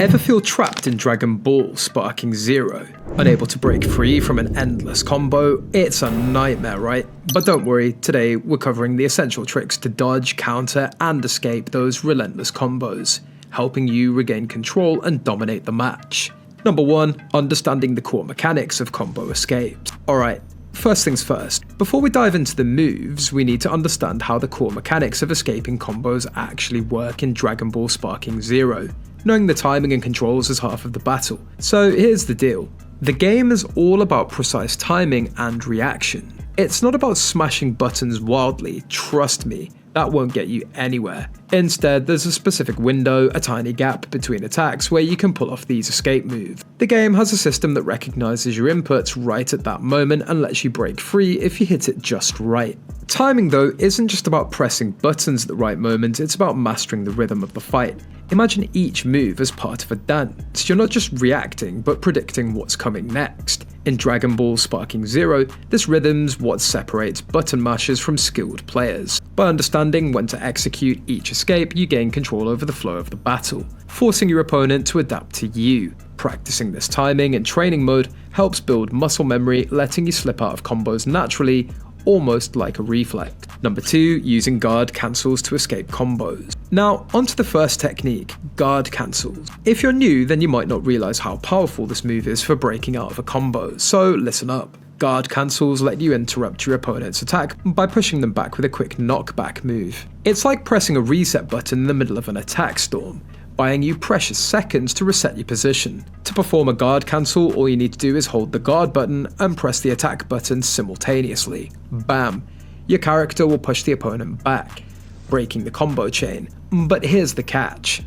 Ever feel trapped in Dragon Ball Sparking Zero? Unable to break free from an endless combo? It's a nightmare, right? But don't worry, today we're covering the essential tricks to dodge, counter, and escape those relentless combos, helping you regain control and dominate the match. Number 1. Understanding the core mechanics of combo escapes. Alright, first things first, before we dive into the moves, we need to understand how the core mechanics of escaping combos actually work in Dragon Ball Sparking Zero. Knowing the timing and controls is half of the battle. So here's the deal. The game is all about precise timing and reaction. It's not about smashing buttons wildly, trust me, that won't get you anywhere. Instead, there's a specific window, a tiny gap between attacks where you can pull off these escape moves. The game has a system that recognizes your inputs right at that moment and lets you break free if you hit it just right. Timing though isn't just about pressing buttons at the right moment, it's about mastering the rhythm of the fight. Imagine each move as part of a dance. You're not just reacting, but predicting what's coming next. In Dragon Ball Sparking Zero, this rhythm's what separates button mashers from skilled players. By understanding when to execute each escape, you gain control over the flow of the battle, forcing your opponent to adapt to you. Practicing this timing in training mode helps build muscle memory, letting you slip out of combos naturally, almost like a reflex. Number 2. Using guard cancels to escape combos. Now, onto the first technique, guard cancels. If you're new, then you might not realize how powerful this move is for breaking out of a combo, so listen up. Guard cancels let you interrupt your opponent's attack by pushing them back with a quick knockback move. It's like pressing a reset button in the middle of an attack storm, buying you precious seconds to reset your position. To perform a guard cancel, all you need to do is hold the guard button and press the attack button simultaneously. Bam! Your character will push the opponent back, breaking the combo chain. But here's the catch.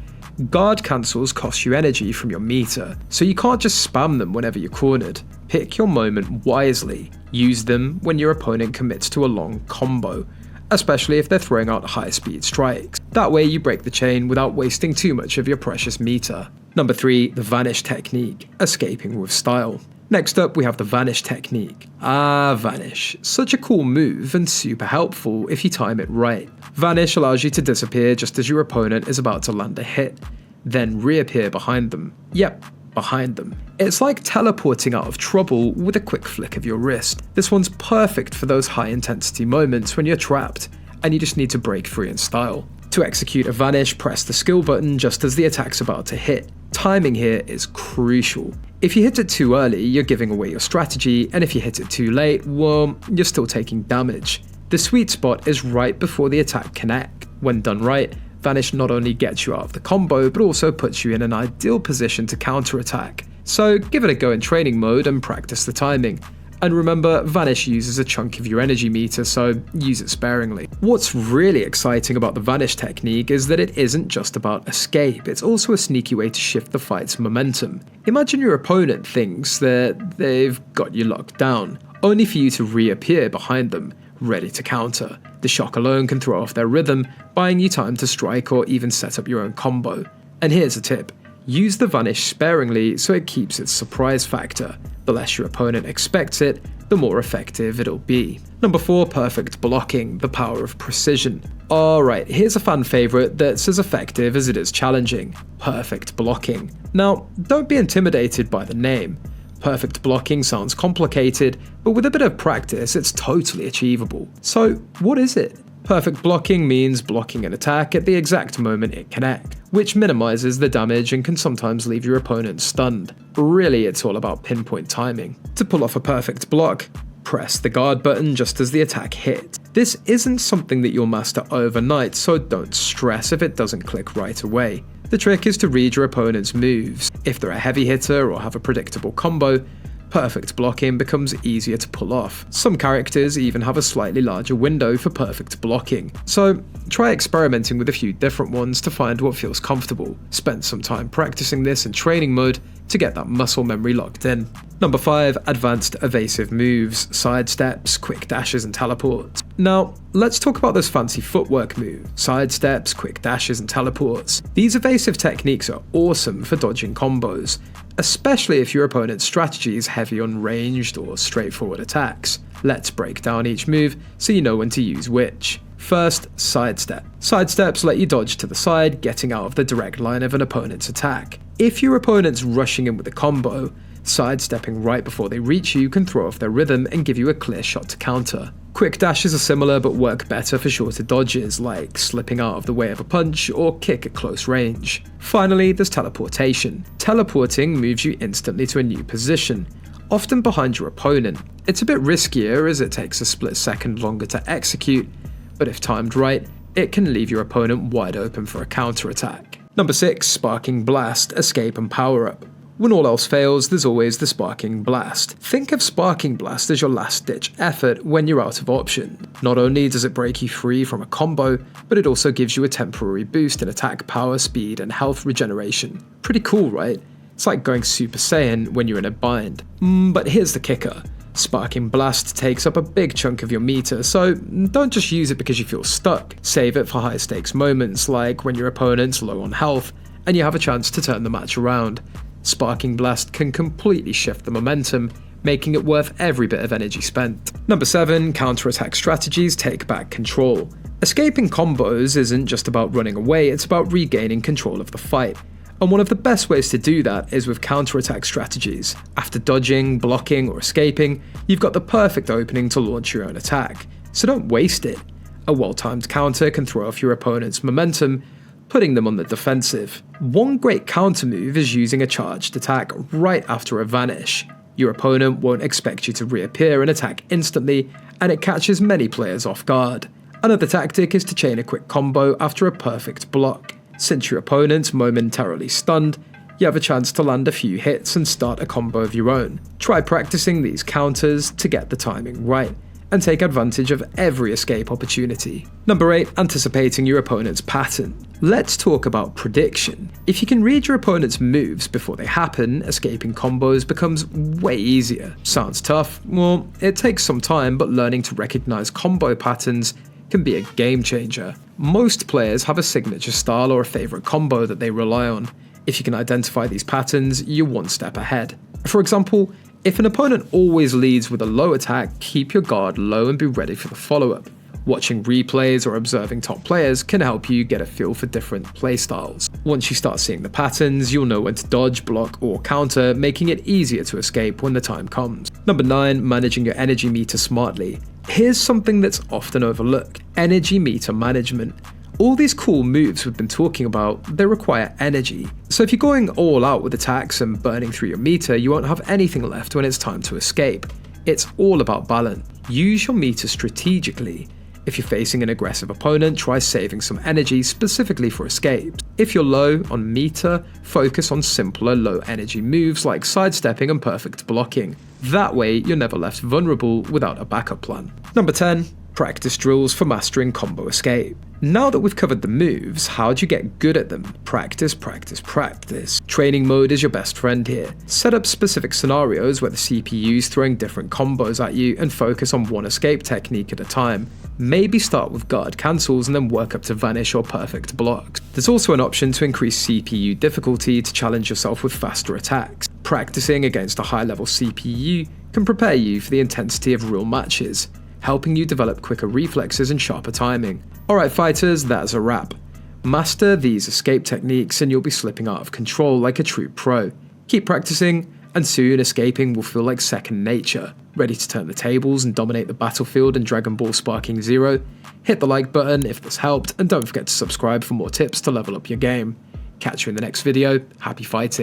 Guard cancels cost you energy from your meter, so you can't just spam them whenever you're cornered. Pick your moment wisely. Use them when your opponent commits to a long combo, especially if they're throwing out high-speed strikes. That way you break the chain without wasting too much of your precious meter. Number 3. The Vanish technique, escaping with style. Next up, we have the Vanish technique. Vanish. Such a cool move and super helpful if you time it right. Vanish allows you to disappear just as your opponent is about to land a hit, then reappear behind them. Yep, behind them. It's like teleporting out of trouble with a quick flick of your wrist. This one's perfect for those high-intensity moments when you're trapped and you just need to break free in style. To execute a Vanish, press the skill button just as the attack's about to hit. Timing here is crucial. If you hit it too early, you're giving away your strategy, and if you hit it too late, well, you're still taking damage. The sweet spot is right before the attack connects. When done right, Vanish not only gets you out of the combo, but also puts you in an ideal position to counterattack. So give it a go in training mode and practice the timing. And remember, Vanish uses a chunk of your energy meter, so use it sparingly. What's really exciting about the Vanish technique is that it isn't just about escape, it's also a sneaky way to shift the fight's momentum. Imagine your opponent thinks that they've got you locked down, only for you to reappear behind them, ready to counter. The shock alone can throw off their rhythm, buying you time to strike or even set up your own combo. And here's a tip. Use the Vanish sparingly so it keeps its surprise factor. The less your opponent expects it, the more effective it'll be. Number 4. Perfect blocking, the power of precision. Alright, here's a fan favourite that's as effective as it is challenging. Perfect blocking. Now, don't be intimidated by the name. Perfect blocking sounds complicated, but with a bit of practice, it's totally achievable. So, what is it? Perfect blocking means blocking an attack at the exact moment it connects, which minimizes the damage and can sometimes leave your opponent stunned. Really, it's all about pinpoint timing. To pull off a perfect block, press the guard button just as the attack hits. This isn't something that you'll master overnight, so don't stress if it doesn't click right away. The trick is to read your opponent's moves. If they're a heavy hitter or have a predictable combo, perfect blocking becomes easier to pull off. Some characters even have a slightly larger window for perfect blocking, so try experimenting with a few different ones to find what feels comfortable. Spend some time practicing this in training mode to get that muscle memory locked in. Number 5. Advanced evasive moves, sidesteps, quick dashes and teleports. Now, let's talk about those fancy footwork moves, sidesteps, quick dashes and teleports. These evasive techniques are awesome for dodging combos, especially if your opponent's strategy is heavy on ranged or straightforward attacks. Let's break down each move so you know when to use which. First, sidestep. Sidesteps let you dodge to the side, getting out of the direct line of an opponent's attack. If your opponent's rushing in with a combo, sidestepping right before they reach you can throw off their rhythm and give you a clear shot to counter. Quick dashes are similar but work better for shorter dodges, like slipping out of the way of a punch or kick at close range. Finally, there's teleportation. Teleporting moves you instantly to a new position, often behind your opponent. It's a bit riskier as it takes a split second longer to execute, but if timed right, it can leave your opponent wide open for a counter-attack. Number 6. Sparking Blast, Escape and Power Up. When all else fails, there's always the Sparking Blast. Think of Sparking Blast as your last-ditch effort when you're out of option. Not only does it break you free from a combo, but it also gives you a temporary boost in attack power, speed, and health regeneration. Pretty cool, right? It's like going Super Saiyan when you're in a bind. But here's the kicker. Sparking Blast takes up a big chunk of your meter, so don't just use it because you feel stuck. Save it for high stakes moments like when your opponent's low on health and you have a chance to turn the match around. Sparking Blast can completely shift the momentum, making it worth every bit of energy spent. Number 7. Counter-attack strategies take back control. Escaping combos isn't just about running away, it's about regaining control of the fight. And one of the best ways to do that is with counter-attack strategies. After dodging, blocking, or escaping, you've got the perfect opening to launch your own attack, so don't waste it. A well-timed counter can throw off your opponent's momentum, putting them on the defensive. One great counter move is using a charged attack right after a Vanish. Your opponent won't expect you to reappear and attack instantly, and it catches many players off guard. Another tactic is to chain a quick combo after a perfect block. Since your opponent's momentarily stunned, you have a chance to land a few hits and start a combo of your own. Try practicing these counters to get the timing right, and take advantage of every escape opportunity. Number 8. Anticipating your opponent's pattern. Let's talk about prediction. If you can read your opponent's moves before they happen, escaping combos becomes way easier. Sounds tough? Well, it takes some time, but learning to recognize combo patterns can be a game changer. Most players have a signature style or a favorite combo that they rely on. If you can identify these patterns, you're one step ahead. For example, if an opponent always leads with a low attack, keep your guard low and be ready for the follow-up. Watching replays or observing top players can help you get a feel for different playstyles. Once you start seeing the patterns, you'll know when to dodge, block, or counter, making it easier to escape when the time comes. Number 9. Managing your energy meter smartly. Here's something that's often overlooked: energy meter management. All these cool moves we've been talking about, they require energy. So if you're going all out with attacks and burning through your meter, you won't have anything left when it's time to escape. It's all about balance. Use your meter strategically. If you're facing an aggressive opponent, try saving some energy specifically for escapes. If you're low on meter, focus on simpler low energy moves like sidestepping and perfect blocking. That way, you're never left vulnerable without a backup plan. Number 10. Practice drills for mastering combo escape. Now that we've covered the moves, how do you get good at them? Practice, practice, practice. Training mode is your best friend here. Set up specific scenarios where the CPU's throwing different combos at you and focus on one escape technique at a time. Maybe start with guard cancels and then work up to Vanish or perfect blocks. There's also an option to increase CPU difficulty to challenge yourself with faster attacks. Practicing against a high-level CPU can prepare you for the intensity of real matches, helping you develop quicker reflexes and sharper timing. Alright fighters, that's a wrap. Master these escape techniques and you'll be slipping out of control like a true pro. Keep practicing, and soon escaping will feel like second nature. Ready to turn the tables and dominate the battlefield in Dragon Ball Sparking Zero? Hit the like button if this helped, and don't forget to subscribe for more tips to level up your game. Catch you in the next video. Happy fighting.